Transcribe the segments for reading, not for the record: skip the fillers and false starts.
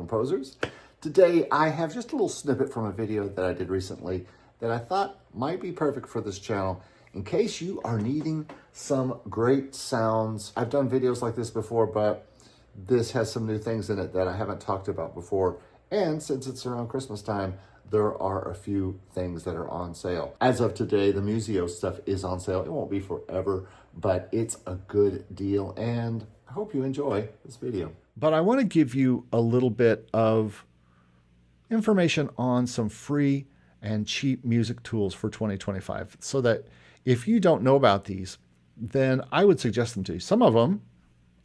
composers. Today I have just a little snippet from a video that I did recently that I thought might be perfect for this channel in case you are needing some great sounds. I've done videos like this before, but this has some new things in it that I haven't talked about before. And since it's around Christmas time, there are a few things that are on sale. As of today, the Musio stuff is on sale. It won't be forever, but it's a good deal, and I hope you enjoy this video. But I want to give you a little bit of information on some free and cheap music tools for 2025 so that if you don't know about these, then I would suggest them to you. Some of them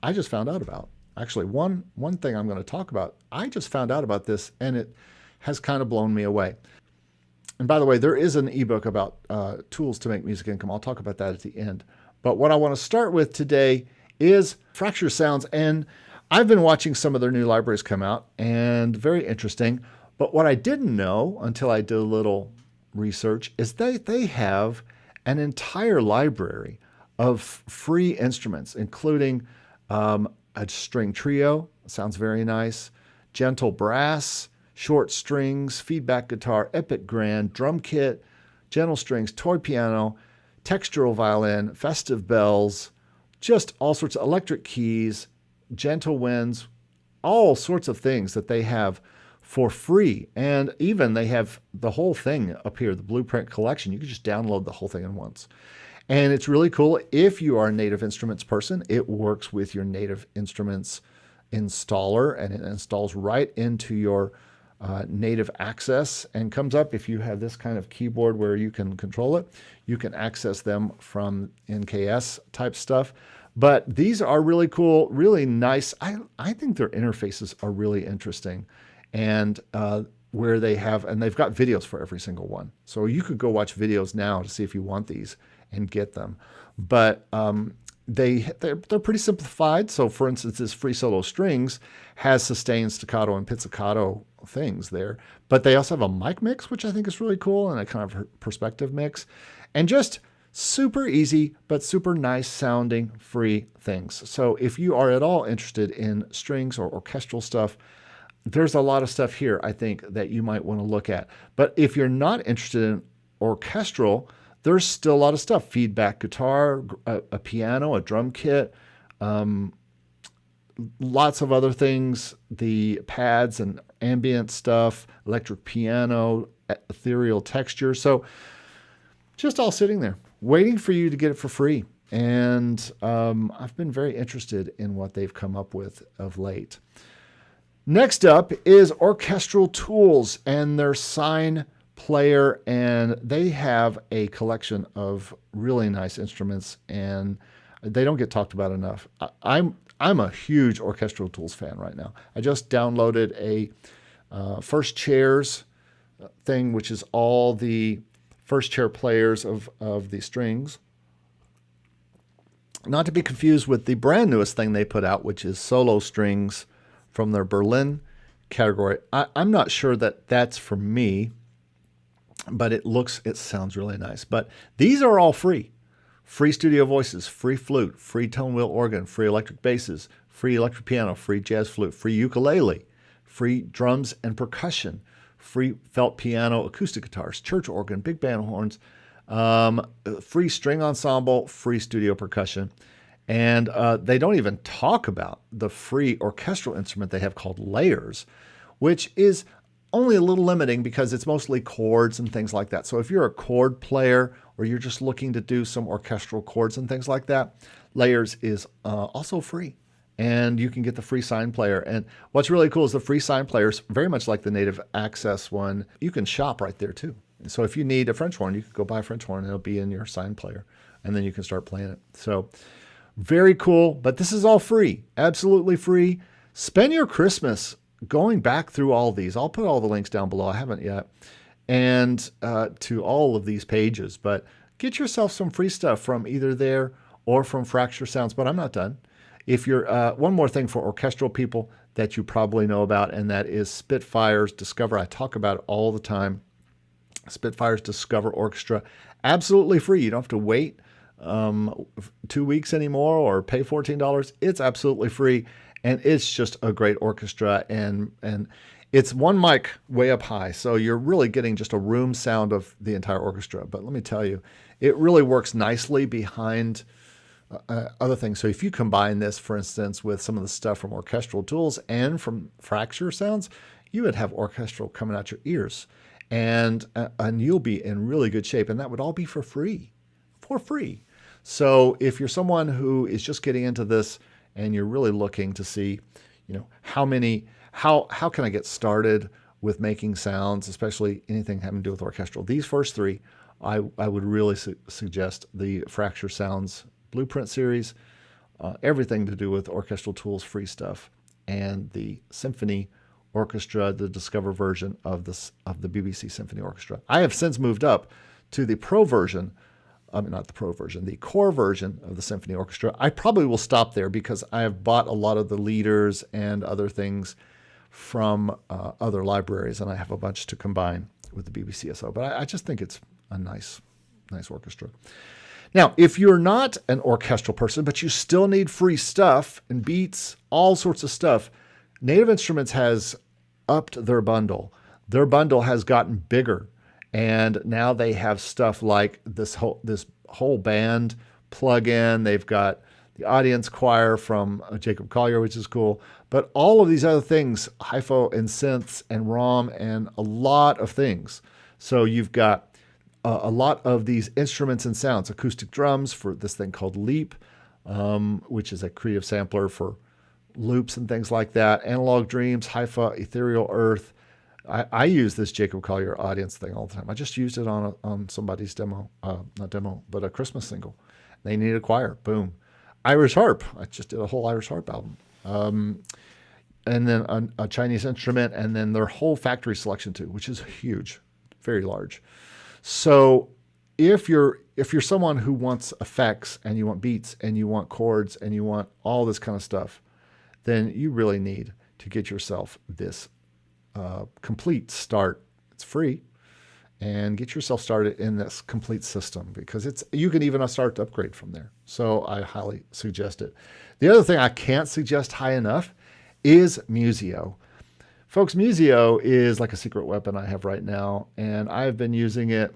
I just found out about. Actually, one thing I'm going to talk about, I just found out about this and it has kind of blown me away. And by the way, there is an ebook about tools to make music income. I'll talk about that at the end. But what I want to start with today is Fracture Sounds. And I've been watching some of their new libraries come out, and very interesting. But what I didn't know until I did a little research is they have an entire library of free instruments, including a string trio, sounds very nice, gentle brass, short strings, feedback guitar, epic grand, drum kit, gentle strings, toy piano, textural violin, festive bells, just all sorts of electric keys, gentle winds, all sorts of things that they have for free. And even they have the whole thing up here, the Blueprint collection. You can just download the whole thing at once. And it's really cool. If you are a Native Instruments person, it works with your Native Instruments installer, and it installs right into your Native Access and comes up. If you have this kind of keyboard where you can control it, you can access them from NKS type stuff. But these are really cool, really nice. I think their interfaces are really interesting. And where they have, and they've got videos for every single one. So you could go watch videos now to see if you want these and get them. But they're pretty simplified. So for instance, this Free Solo Strings has sustained, staccato, and pizzicato things there. But they also have a mic mix, which I think is really cool, and a kind of perspective mix. And just super easy, but super nice sounding free things. So if you are at all interested in strings or orchestral stuff, there's a lot of stuff here, I think, that you might want to look at. But if you're not interested in orchestral, there's still a lot of stuff. Feedback guitar, a piano, a drum kit, lots of other things, the pads and ambient stuff, electric piano, ethereal texture. So just all sitting there, waiting for you to get it for free. And I've been very interested in what they've come up with of late. Next up is Orchestral Tools and their Sine player, and they have a collection of really nice instruments, and they don't get talked about enough. I'm a huge Orchestral Tools fan right now. I just downloaded a First Chairs thing, which is all the first chair players of the strings. Not to be confused with the brand newest thing they put out, which is Solo Strings from their Berlin category. I'm not sure that that's for me, but it sounds really nice. But these are all free. Free studio voices, free flute, free tone wheel organ, free electric basses, free electric piano, free jazz flute, free ukulele, free drums and percussion, free felt piano, acoustic guitars, church organ, big band horns, free string ensemble, free studio percussion. And they don't even talk about the free orchestral instrument they have called Layers, which is only a little limiting because it's mostly chords and things like that. So if you're a chord player or you're just looking to do some orchestral chords and things like that, Layers is also free. And you can get the free Sine player. And what's really cool is the free Sine players, very much like the Native Access one, you can shop right there too. So if you need a French horn, you can go buy a French horn and it'll be in your Sine player. And then you can start playing it. So very cool, but this is all free, absolutely free. Spend your Christmas going back through all these. I'll put all the links down below. I haven't yet. And to all of these pages, but get yourself some free stuff from either there or from Fracture Sounds, but I'm not done. If you're, one more thing for orchestral people that you probably know about, and that is Spitfire's Discover. I talk about it all the time. Spitfire's Discover Orchestra, absolutely free. You don't have to wait 2 weeks anymore or pay $14. It's absolutely free. and it's just a great orchestra, and it's one mic way up high, so you're really getting just a room sound of the entire orchestra. But let me tell you, it really works nicely behind other things. So if you combine this, for instance, with some of the stuff from Orchestral tools and from Fracture sounds, you would have Orchestral coming out your ears, and you'll be in really good shape, and that would all be for free, for free. So if you're someone who is just getting into this and you're really looking to see, how can I get started with making sounds, especially anything having to do with orchestral, these first three, I would really suggest the Fracture Sounds Blueprint series, everything to do with Orchestral tools, free stuff, and the Symphony Orchestra, the Discover version of the BBC Symphony Orchestra. I have since moved up to the Pro version. Not the Pro version, the core version of the Symphony Orchestra. I probably will stop there because I have bought a lot of the leaders and other things from other libraries, and I have a bunch to combine with the BBCSO. But I just think it's a nice orchestra. Now, if you're not an orchestral person, but you still need free stuff and beats, all sorts of stuff, Native Instruments has upped their bundle. Their bundle has gotten bigger. And now they have stuff like this whole band plug-in. They've got the audience choir from Jacob Collier, which is cool. But all of these other things, HiFo and synths and ROM and a lot of things. So you've got a lot of these instruments and sounds, acoustic drums for this thing called Leap, which is a creative sampler for loops and things like that. Analog Dreams, HiFo, Ethereal Earth. I use this Jacob Collier audience thing all the time. I just used it on somebody's demo, not demo, but a Christmas single. They needed a choir. Boom. Irish harp. I just did a whole Irish harp album. And then a Chinese instrument, and then their whole factory selection too, which is huge, very large. So if you're someone who wants effects and you want beats and you want chords and you want all this kind of stuff, then you really need to get yourself this complete start. It's free, and get yourself started in this complete system, because you can even start to upgrade from there. So I highly suggest it. The other thing I can't suggest high enough is Musio. Folks, Musio is like a secret weapon I have right now, and I've been using it.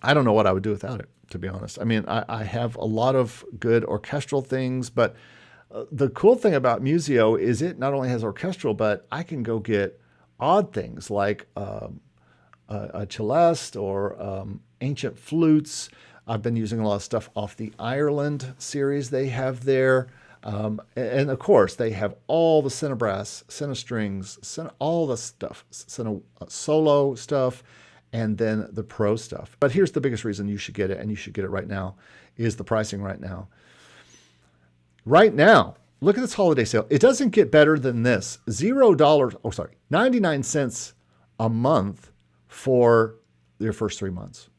I don't know what I would do without it, to be honest. I mean, I have a lot of good orchestral things, but the cool thing about Musio is it not only has orchestral, but I can go get odd things like a celeste or ancient flutes. I've been using a lot of stuff off the Ireland series they have there. And of course, they have all the Cinebrass, Cinestrings, all the stuff, solo stuff, and then the pro stuff. But here's the biggest reason you should get it, and you should get it right now, is the pricing right now. Right now, look at this holiday sale. It doesn't get better than this. $0, 99 cents a month for your first 3 months.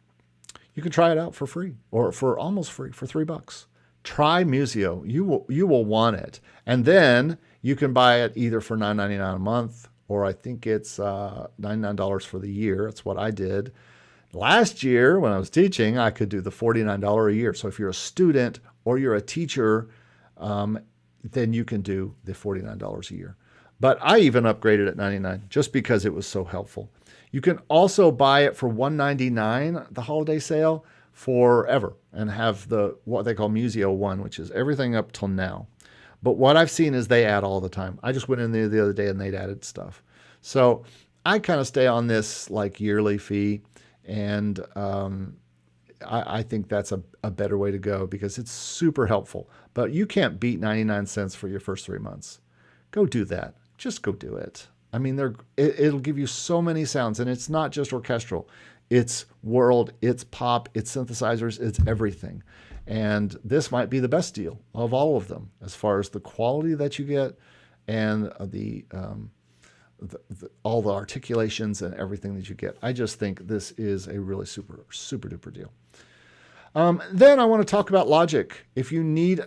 You can try it out for free, or for almost free, for $3. Try Musio. You will want it. And then you can buy it either for $9.99 a month, or I think it's $99 for the year. That's what I did. Last year, when I was teaching, I could do the $49 a year. So if you're a student or you're a teacher, then you can do the $49 a year. But I even upgraded at $99 just because it was so helpful. You can also buy it for $199, the holiday sale, forever, and have what they call Musio 1, which is everything up till now. But what I've seen is they add all the time. I just went in there the other day and they'd added stuff. So I kind of stay on this like yearly fee, and I think that's a better way to go because it's super helpful. But you can't beat 99 cents for your first 3 months. Go do that. Just go do it. I mean, it'll give you so many sounds, and it's not just orchestral. It's world, it's pop, it's synthesizers, it's everything. And this might be the best deal of all of them as far as the quality that you get and all the articulations and everything that you get. I just think this is a really super, super duper deal. Then I want to talk about Logic. If you need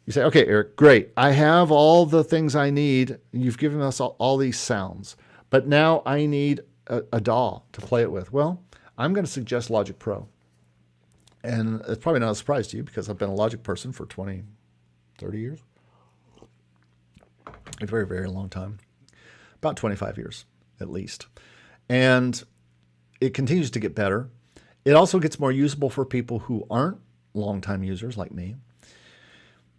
you say, okay, Eric, great. I have all the things I need. You've given us all these sounds, but now I need a DAW to play it with. Well, I'm going to suggest Logic Pro. And it's probably not a surprise to you because I've been a Logic person for 20, 30 years. a very, very long time, about 25 years at least. And it continues to get better. It also gets more usable for people who aren't longtime users like me.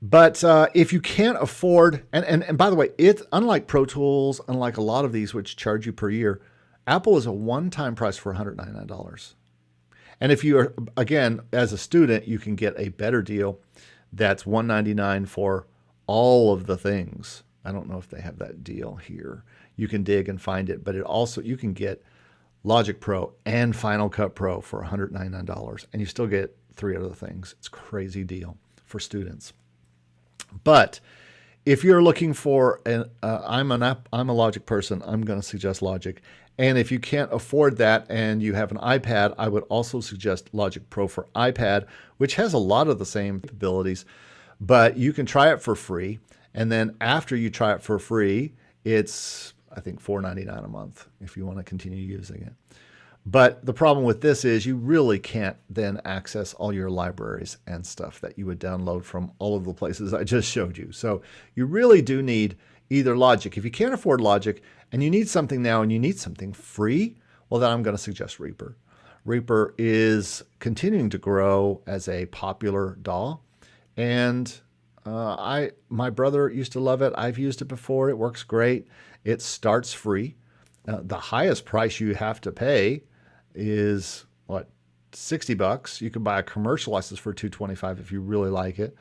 But if you can't afford, and by the way, it's unlike Pro Tools, unlike a lot of these which charge you per year, Apple is a one-time price for $199. And if you are, again, as a student, you can get a better deal that's $199 for all of the things. I don't know if they have that deal here. You can dig and find it, but it also, you can get Logic Pro and Final Cut Pro for $199, and you still get 3 other things. It's a crazy deal for students. But if you're looking for I'm a Logic person, I'm going to suggest Logic. And if you can't afford that and you have an iPad, I would also suggest Logic Pro for iPad, which has a lot of the same capabilities, but you can try it for free. And then after you try it for free, it's, I think, $4.99 a month if you want to continue using it. But the problem with this is you really can't then access all your libraries and stuff that you would download from all of the places I just showed you. So you really do need either Logic. If you can't afford Logic and you need something now and you need something free, well, then I'm going to suggest Reaper. Reaper is continuing to grow as a popular DAW. And my brother used to love it. I've used it before. It works great. It starts free. The highest price you have to pay is what, $60. You can buy a commercial license for $225 if you really like it.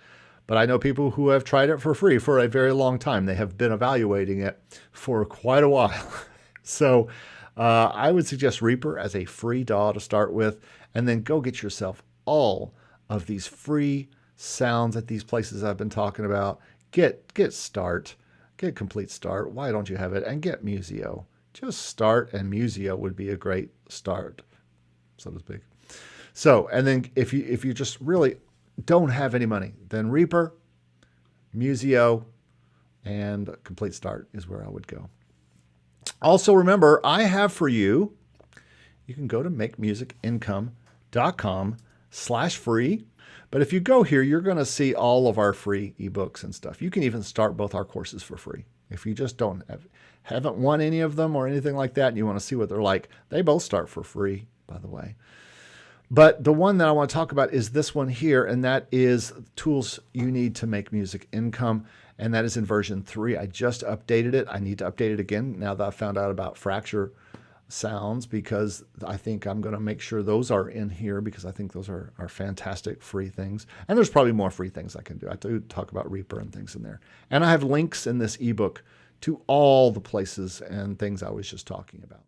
But I know people who have tried it for free for a very long time. They have been evaluating it for quite a while. So I would suggest Reaper as a free DAW to start with, and then go get yourself all of these free sounds at these places I've been talking about. Get Start, get Complete Start. Why don't you have it? And get Musio. Just Start, and Musio would be a great start, so to speak. So, and then if you just really don't have any money, then Reaper, Musio, and Complete Start is where I would go. Also, remember, I have for you, you can go to makemusicincome.com/free. But if you go here, you're going to see all of our free ebooks and stuff. You can even start both our courses for free. If you just haven't won any of them or anything like that, and you want to see what they're like, they both start for free, by the way. But the one that I want to talk about is this one here, and that is tools you need to make music income, and that is in version 3. I just updated it. I need to update it again now that I found out about fracture sounds, because I think I'm going to make sure those are in here, because I think those are fantastic free things. And there's probably more free things I can do. I do talk about Reaper and things in there. And I have links in this ebook to all the places and things I was just talking about.